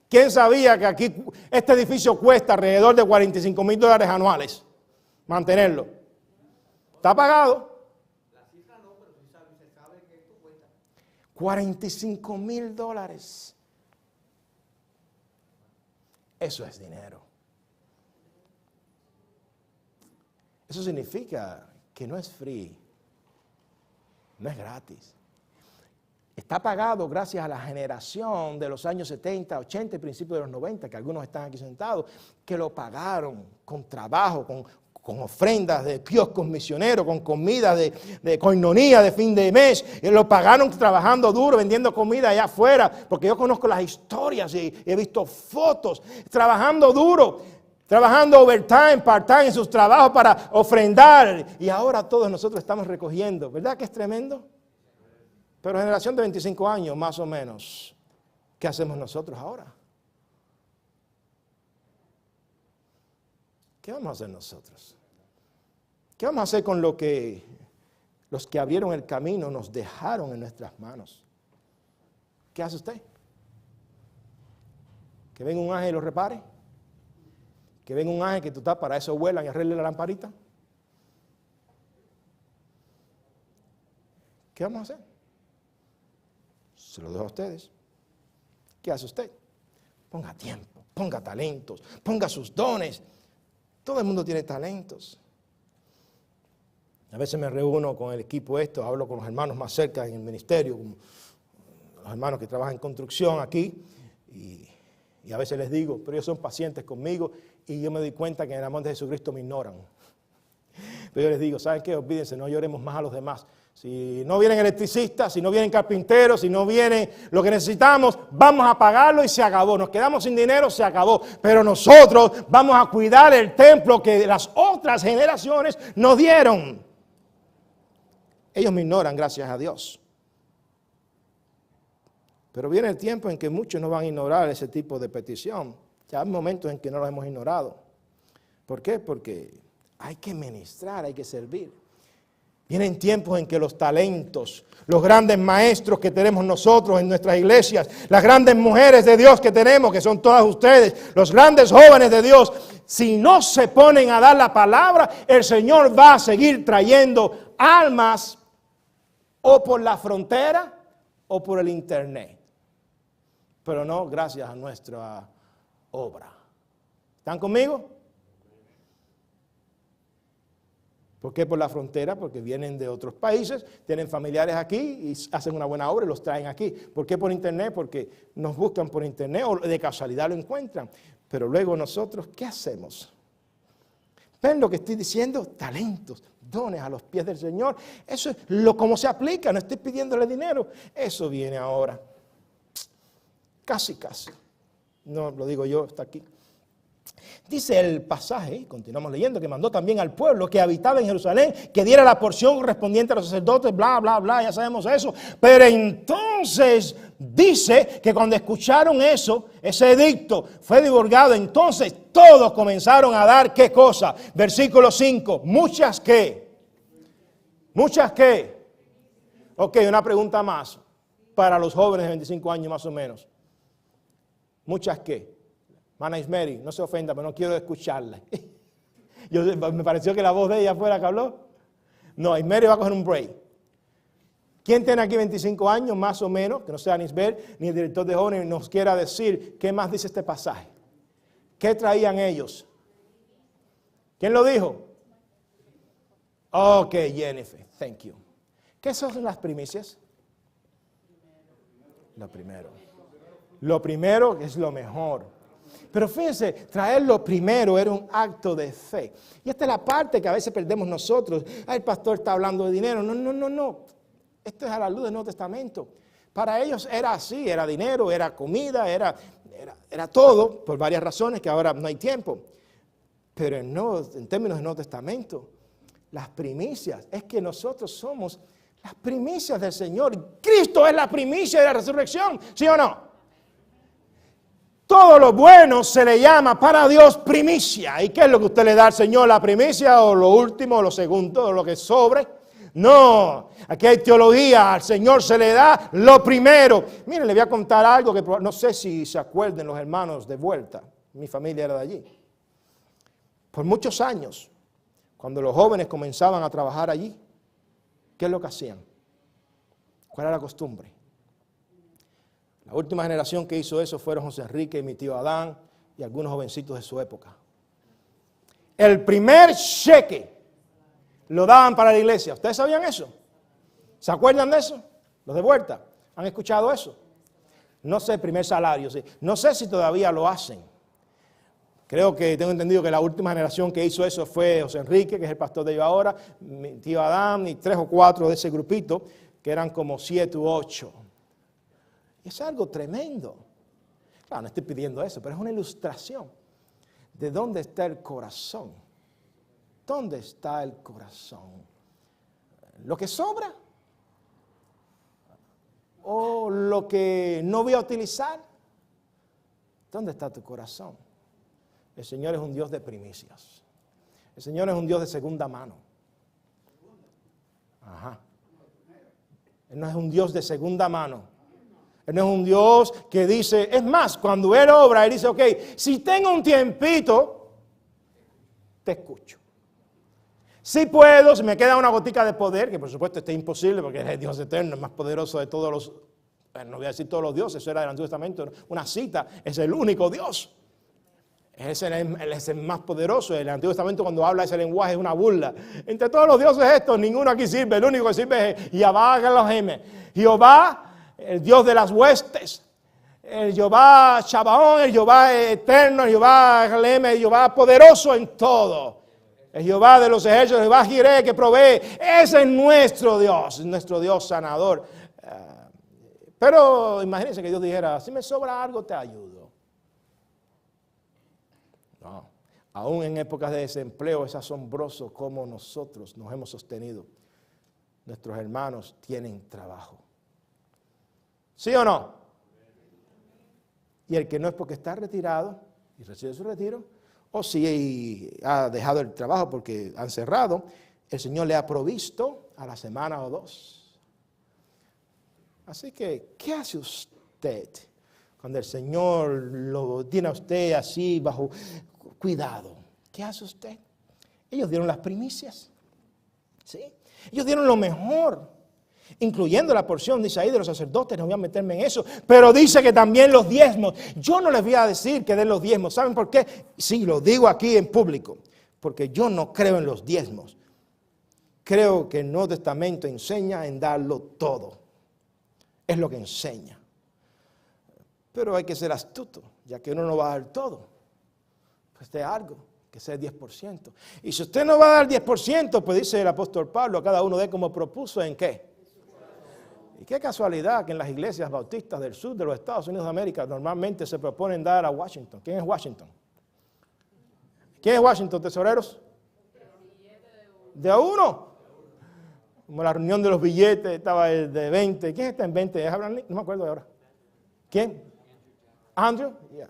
¿quién sabía que aquí este edificio cuesta alrededor de $45,000 anuales? Mantenerlo. ¿Está pagado? $45,000. Eso es dinero. Eso significa que no es free, no es gratis. Está pagado gracias a la generación de los años 70, 80 y principios de los 90, que algunos están aquí sentados, que lo pagaron con trabajo, con ofrendas de kioscos misioneros, con comida de coinonía de fin de mes. Y lo pagaron trabajando duro, vendiendo comida allá afuera, porque yo conozco las historias y he visto fotos, trabajando duro, trabajando overtime, part-time en sus trabajos para ofrendar. Y ahora todos nosotros estamos recogiendo. ¿Verdad que es tremendo? Pero generación de 25 años, más o menos, ¿qué hacemos nosotros ahora? ¿Qué vamos a hacer nosotros? ¿Qué vamos a hacer con lo que los que abrieron el camino nos dejaron en nuestras manos? ¿Qué hace usted? Que venga un ángel y lo repare. Que venga un ángel que tú estás para eso vuelan y arregle la lamparita. ¿Qué vamos a hacer? Se lo dejo a ustedes. ¿Qué hace usted? Ponga tiempo, ponga talentos, ponga sus dones. Todo el mundo tiene talentos. A veces me reúno con el equipo hablo con los hermanos más cerca en el ministerio, como los hermanos que trabajan en construcción aquí, y a veces les digo, pero ellos son pacientes conmigo, y yo me doy cuenta que en el amor de Jesucristo me ignoran. Pero yo les digo, ¿saben qué? Olvídense, no lloremos más a los demás. Si no vienen electricistas, si no vienen carpinteros, si no viene lo que necesitamos, vamos a pagarlo y se acabó. Nos quedamos sin dinero, se acabó. Pero nosotros vamos a cuidar el templo que las otras generaciones nos dieron. Ellos me ignoran, gracias a Dios. Pero viene el tiempo en que muchos no van a ignorar ese tipo de petición. Ya hay momentos en que no lo hemos ignorado. ¿Por qué? Porque hay que ministrar, hay que servir. Vienen tiempos en que los talentos, los grandes maestros que tenemos nosotros en nuestras iglesias, las grandes mujeres de Dios que tenemos, que son todas ustedes, los grandes jóvenes de Dios, si no se ponen a dar la palabra, el Señor va a seguir trayendo almas o por la frontera o por el internet. Pero no gracias a nuestra obra. ¿Están conmigo? ¿Por qué por la frontera? Porque vienen de otros países, tienen familiares aquí y hacen una buena obra y los traen aquí. ¿Por qué por internet? Porque nos buscan por internet o de casualidad lo encuentran. Pero luego nosotros, ¿qué hacemos? ¿Ven lo que estoy diciendo? Talentos, dones a los pies del Señor. Eso es como se aplica, no estoy pidiéndole dinero. Eso viene ahora. Casi. No lo digo yo, está aquí. Dice el pasaje, continuamos leyendo, que mandó también al pueblo que habitaba en Jerusalén que diera la porción correspondiente a los sacerdotes, bla, bla, bla, ya sabemos eso. Pero entonces dice que cuando escucharon eso, ese edicto fue divulgado, entonces todos comenzaron a dar, ¿qué cosa? Versículo 5, ¿muchas qué? ¿Muchas qué? Ok, una pregunta más para los jóvenes de 25 años más o menos. ¿Muchas qué? Mana Ismeri, no se ofenda, pero no quiero escucharla. Me pareció que la voz de ella fue la que habló. No, Ismeri va a coger un break. ¿Quién tiene aquí 25 años más o menos, que no sea ni Isber, ni el director de jóvenes, nos quiera decir qué más dice este pasaje? ¿Qué traían ellos? ¿Quién lo dijo? Ok, Jennifer, thank you. ¿Qué son las primicias? Lo primero. Lo primero es lo mejor. Pero fíjense, traer lo primero era un acto de fe. Y esta es la parte que a veces perdemos nosotros. El pastor está hablando de dinero. No. Esto es a la luz del Nuevo Testamento. Para ellos era así, era dinero, era comida, era todo, por varias razones que ahora no hay tiempo. Pero en términos del Nuevo Testamento, las primicias, es que nosotros somos las primicias del Señor. Cristo es la primicia de la resurrección, ¿sí o no? Todo lo bueno se le llama para Dios primicia. ¿Y qué es lo que usted le da al Señor? ¿La primicia o lo último o lo segundo o lo que sobre? No, aquí hay teología. Al Señor se le da lo primero. Miren, le voy a contar algo que no sé si se acuerden los hermanos de vuelta. Mi familia era de allí. Por muchos años, cuando los jóvenes comenzaban a trabajar allí, ¿qué es lo que hacían? ¿Cuál era la costumbre? La última generación que hizo eso fueron José Enrique y mi tío Adán y algunos jovencitos de su época. El primer cheque lo daban para la iglesia. ¿Ustedes sabían eso? ¿Se acuerdan de eso? Los de vuelta. ¿Han escuchado eso? No sé, el primer salario, sí. No sé si todavía lo hacen. Creo que tengo entendido que la última generación que hizo eso fue José Enrique, que es el pastor de ellos ahora, mi tío Adán y 3 o 4 de ese grupito, que eran como 7 u 8. Es algo tremendo. Claro, no estoy pidiendo eso, pero es una ilustración de dónde está el corazón. ¿Dónde está el corazón? ¿Lo que sobra? ¿O lo que no voy a utilizar? ¿Dónde está tu corazón? El Señor es un Dios de primicias. El Señor es un Dios de segunda mano. Ajá. Él no es un Dios de segunda mano. Él no es un Dios que dice, es más, cuando Él obra, Él dice, ok, si tengo un tiempito, te escucho. Si puedo, si me queda una gotica de poder, que por supuesto está imposible porque es el Dios eterno, es más poderoso de todos los, no voy a decir todos los dioses, eso era del Antiguo Testamento, una cita, es el único Dios. Él es el más poderoso. El Antiguo Testamento cuando habla ese lenguaje es una burla. Entre todos los dioses estos, ninguno aquí sirve, el único que sirve es Jehová Elohim. Jehová, el Dios de las huestes. El Jehová Chabaón, el Jehová eterno, el Jehová Elohim, el Jehová poderoso en todo. El Jehová de los ejércitos, el Jehová Jireh que provee. Ese es nuestro Dios sanador. Pero imagínense que Dios dijera, si me sobra algo te ayudo. No, aún en épocas de desempleo es asombroso cómo nosotros nos hemos sostenido. Nuestros hermanos tienen trabajo. ¿Sí o no? Y el que no es porque está retirado y recibe su retiro, o si ha dejado el trabajo porque han cerrado, el Señor le ha provisto a la semana o dos. Así que, ¿qué hace usted cuando el Señor lo tiene a usted así bajo cuidado? ¿Qué hace usted? Ellos dieron las primicias, ¿sí? Ellos dieron lo mejor, incluyendo la porción, dice ahí, de los sacerdotes. No voy a meterme en eso, pero dice que también los diezmos. Yo no les voy a decir que den los diezmos. ¿Saben por qué? Sí, lo digo aquí en público, porque yo no creo en los diezmos. Creo que el Nuevo Testamento enseña en darlo todo. Es lo que enseña. Pero hay que ser astuto, ya que uno no va a dar todo. Pues de algo, que sea el 10%. Y si usted no va a dar 10%, pues dice el apóstol Pablo, a cada uno de como propuso, ¿en qué? Y qué casualidad que en las iglesias bautistas del sur de los Estados Unidos de América normalmente se proponen dar a Washington. ¿Quién es Washington? ¿Quién es Washington, tesoreros? De a uno. Como la reunión de los billetes, estaba el de 20. ¿Quién está en 20? ¿Es Abraham? No me acuerdo de ahora. ¿Quién? Andrew. Yeah.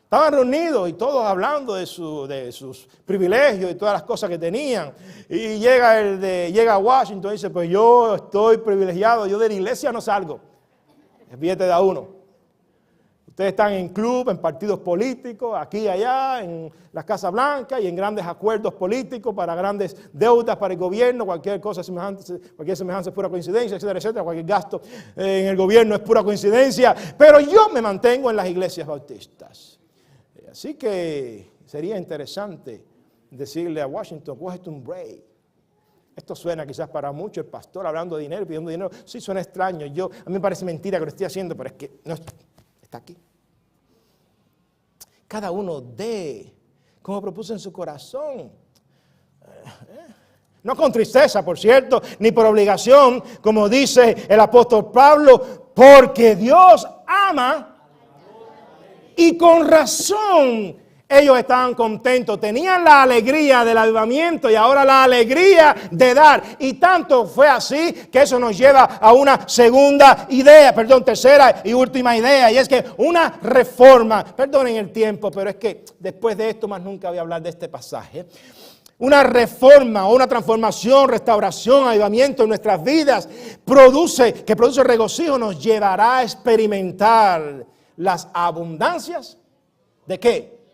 Estaban reunidos y todos hablando de sus privilegios y todas las cosas que tenían. Y llega a Washington y dice, pues yo estoy privilegiado, yo de la iglesia no salgo. El billete de a uno. Ustedes están en club, en partidos políticos, aquí y allá, en la Casa Blanca y en grandes acuerdos políticos para grandes deudas para el gobierno, cualquier semejanza es pura coincidencia, etcétera, etcétera, cualquier gasto en el gobierno es pura coincidencia, pero yo me mantengo en las iglesias bautistas. Así que sería interesante decirle a Washington, cógete un break. Esto suena quizás para mucho, el pastor hablando de dinero, pidiendo dinero, sí suena extraño, a mí me parece mentira que lo estoy haciendo, pero es que no está aquí. Cada uno dé como propuso en su corazón. No con tristeza, por cierto, ni por obligación, como dice el apóstol Pablo, porque Dios ama y con razón ellos estaban contentos. Tenían la alegría del avivamiento y ahora la alegría de dar. Y tanto fue así que eso nos lleva a una tercera y última idea. Y es que una reforma, perdonen el tiempo, pero es que después de esto más nunca voy a hablar de este pasaje. Una reforma o una transformación, restauración, avivamiento en nuestras vidas que produce regocijo, nos llevará a experimentar las abundancias ¿de qué?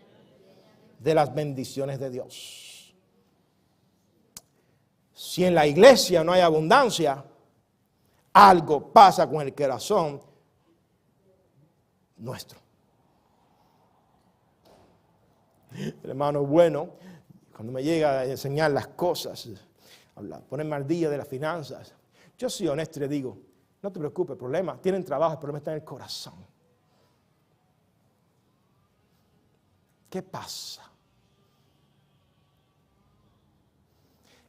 De las bendiciones de Dios. Si en la iglesia no hay abundancia, algo pasa con el corazón nuestro. El hermano bueno, cuando me llega a enseñar las cosas, ponerme al día de las finanzas, yo soy honesto y le digo, no te preocupes, tienen trabajo, el problema está en el corazón. ¿Qué pasa?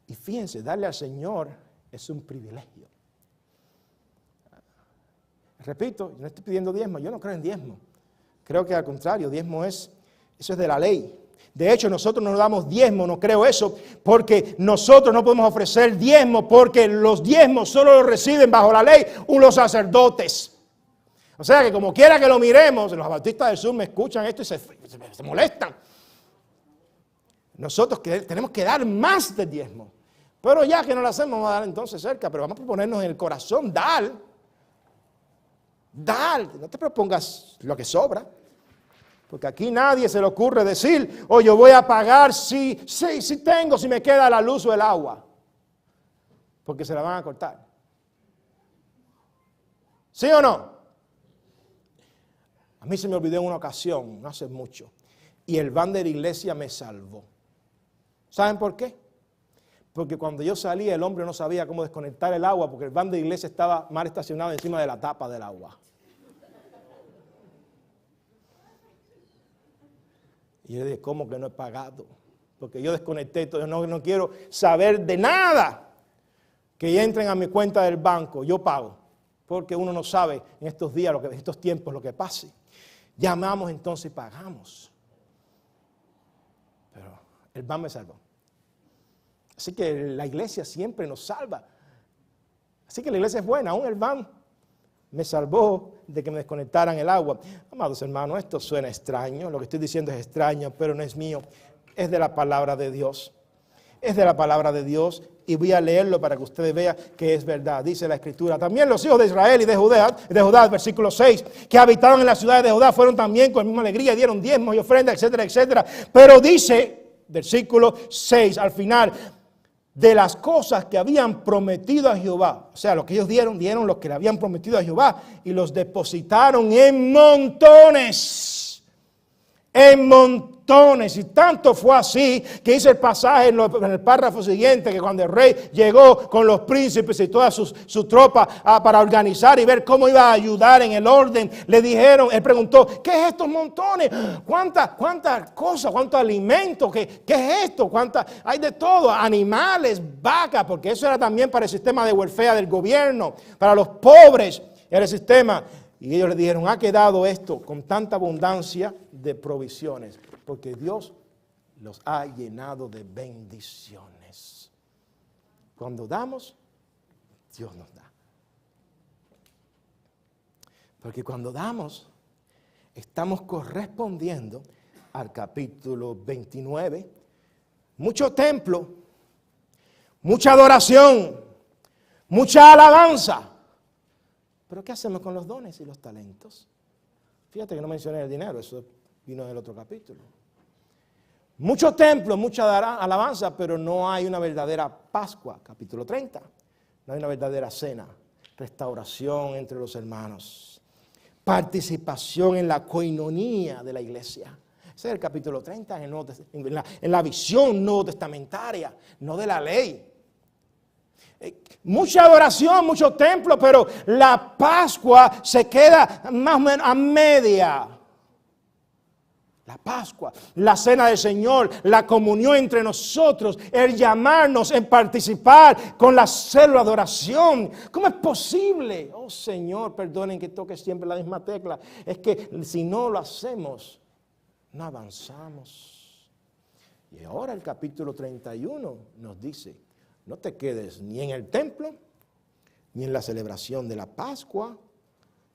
Y fíjense, darle al Señor es un privilegio. Repito, yo no estoy pidiendo diezmo, yo no creo en diezmo. Creo que al contrario, diezmo eso es de la ley. De hecho, nosotros no damos diezmo, no creo eso, porque nosotros no podemos ofrecer diezmo, porque los diezmos solo los reciben bajo la ley los sacerdotes. O sea que como quiera que lo miremos, los bautistas del sur me escuchan esto y se molestan. Nosotros tenemos que dar más del diezmo. Pero ya que no lo hacemos, vamos a dar entonces cerca, pero vamos a ponernos en el corazón, dar. Dar, no te propongas lo que sobra. Porque aquí nadie se le ocurre decir, oh, yo voy a pagar si tengo, si me queda la luz o el agua. Porque se la van a cortar. ¿Sí o no? A mí se me olvidó en una ocasión, no hace mucho, y el van de la iglesia me salvó. ¿Saben por qué? Porque cuando yo salía el hombre no sabía cómo desconectar el agua porque el van de la iglesia estaba mal estacionado encima de la tapa del agua. Y yo dije, ¿cómo que no he pagado? Porque yo desconecté todo, no quiero saber de nada que entren a mi cuenta del banco, yo pago. Porque uno no sabe en estos días, en estos tiempos, lo que pase. Llamamos entonces y pagamos. Pero el ban me salvó. Así que la iglesia siempre nos salva. Así que la iglesia es buena, aún el ban me salvó de que me desconectaran el agua. Amados hermanos, esto suena extraño, lo que estoy diciendo es extraño, pero no es mío, es de la palabra de Dios. Es de la palabra de Dios y voy a leerlo para que ustedes vean que es verdad. Dice la Escritura, también los hijos de Israel y de Judá, versículo 6, que habitaban en las ciudades de Judá, fueron también con la misma alegría, dieron diezmos y ofrendas, etcétera, etcétera. Pero dice, versículo 6, al final, de las cosas que habían prometido a Jehová, o sea, lo que ellos dieron lo que le habían prometido a Jehová y los depositaron en montones, y tanto fue así que dice el pasaje en el párrafo siguiente que cuando el rey llegó con los príncipes y toda su tropa para organizar y ver cómo iba a ayudar en el orden, le dijeron, él preguntó, ¿qué es estos montones? ¿Cuántas cosas? ¿Cuántos alimentos? ¿Qué es esto? Hay de todo, animales, vacas, porque eso era también para el sistema de welfare del gobierno, para los pobres era el sistema. Y ellos le dijeron, ha quedado esto con tanta abundancia de provisiones, porque Dios los ha llenado de bendiciones. Cuando damos, Dios nos da. Porque cuando damos, estamos correspondiendo al capítulo 29. Mucho templo, mucha adoración, mucha alabanza. Pero ¿qué hacemos con los dones y los talentos? Fíjate que no mencioné el dinero, eso vino del otro capítulo. Mucho templo, mucha alabanza, pero no hay una verdadera Pascua, capítulo 30. No hay una verdadera cena, restauración entre los hermanos, participación en la coinonía de la iglesia. Ese es el capítulo 30 en la visión nuevo testamentaria, no de la ley. Mucha adoración, mucho templo, pero la Pascua se queda más o menos a media. La Pascua, la cena del Señor, la comunión entre nosotros, el llamarnos, en participar con la célula de oración. ¿Cómo es posible? Oh Señor, perdonen que toque siempre la misma tecla. Es que si no lo hacemos, no avanzamos. Y ahora el capítulo 31 nos dice, no te quedes ni en el templo, ni en la celebración de la Pascua,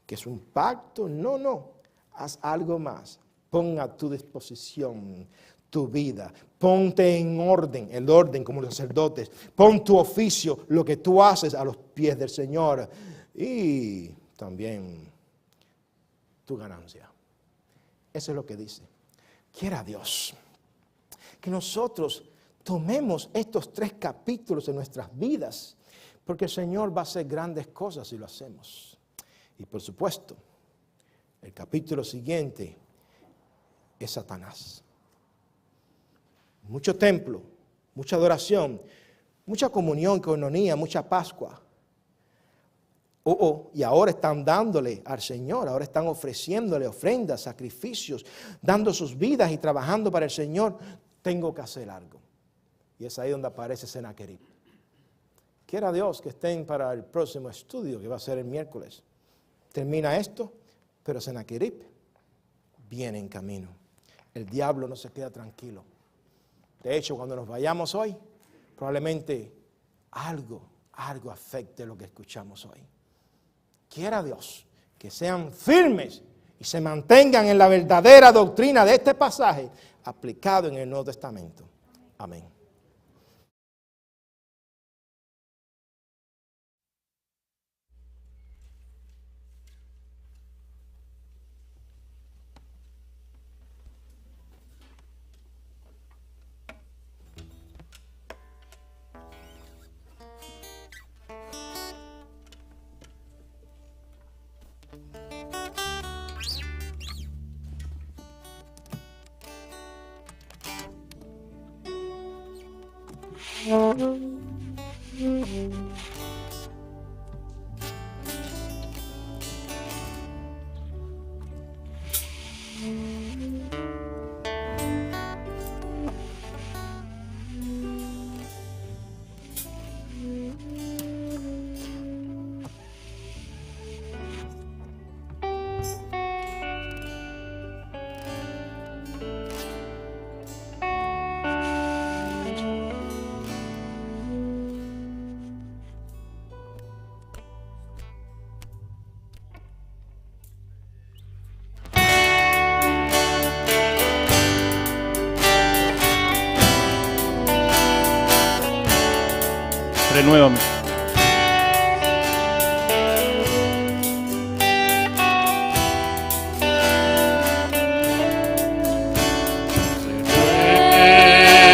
que es un pacto. No, haz algo más. Pon a tu disposición tu vida. Ponte en orden, el orden como los sacerdotes. Pon tu oficio, lo que tú haces a los pies del Señor. Y también tu ganancia. Eso es lo que dice. Quiera Dios que nosotros tomemos estos 3 capítulos en nuestras vidas, porque el Señor va a hacer grandes cosas si lo hacemos. Y por supuesto, el capítulo siguiente es Satanás. Mucho templo, mucha adoración, mucha comunión, coinonía, mucha Pascua. Y ahora están dándole al Señor, ahora están ofreciéndole ofrendas, sacrificios, dando sus vidas y trabajando para el Señor. Tengo que hacer algo. Y es ahí donde aparece Senaquerib. Quiera Dios que estén para el próximo estudio, que va a ser el miércoles. Termina esto, pero Senaquerib viene en camino. El diablo no se queda tranquilo. De hecho, cuando nos vayamos hoy, probablemente algo afecte lo que escuchamos hoy. Quiera Dios que sean firmes y se mantengan en la verdadera doctrina de este pasaje aplicado en el Nuevo Testamento. Amén. Renuévame.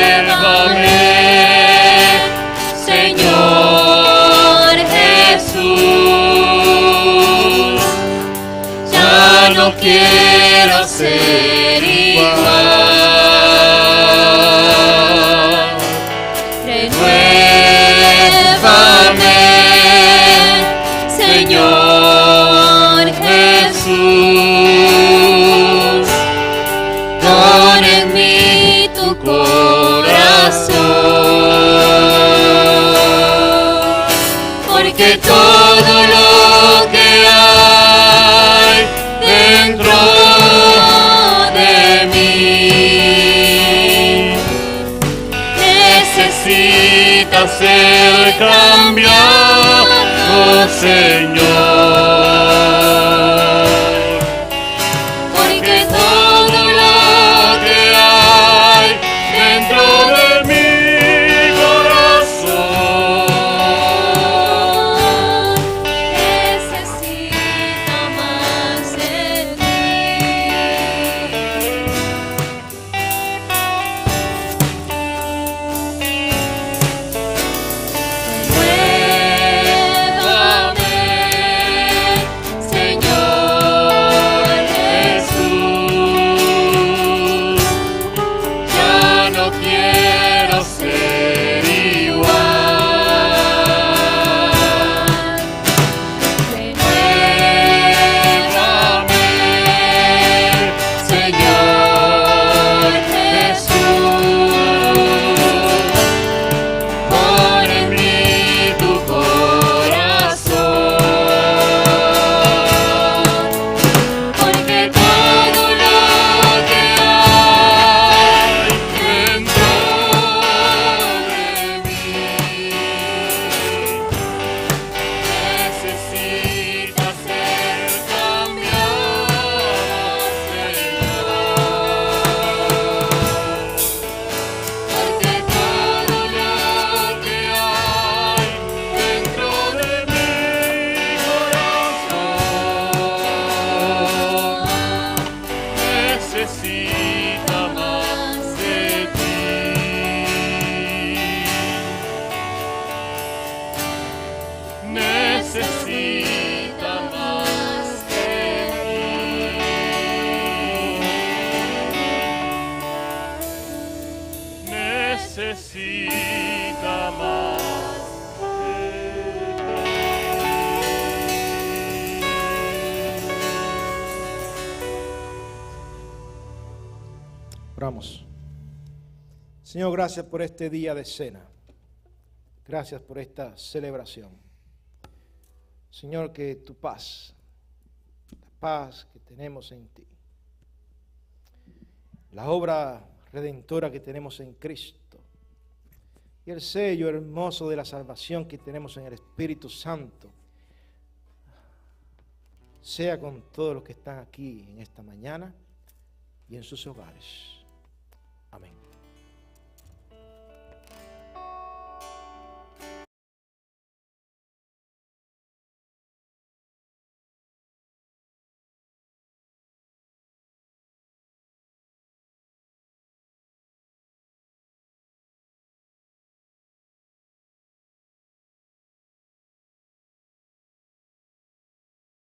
Renuévame, Señor Jesús. Ya no quiero ser igual. Señor Jesús, pon en mí tu corazón, porque todo lo que hay dentro de mí necesita ser cambiado, Señor, porque todo lo que hay dentro de mi corazón necesita más de ti. necesita más Oramos. Señor, gracias por este día de cena. Gracias por esta celebración. Señor, que tu paz, la paz que tenemos en ti, la obra redentora que tenemos en Cristo y el sello hermoso de la salvación que tenemos en el Espíritu Santo, sea con todos los que están aquí en esta mañana y en sus hogares.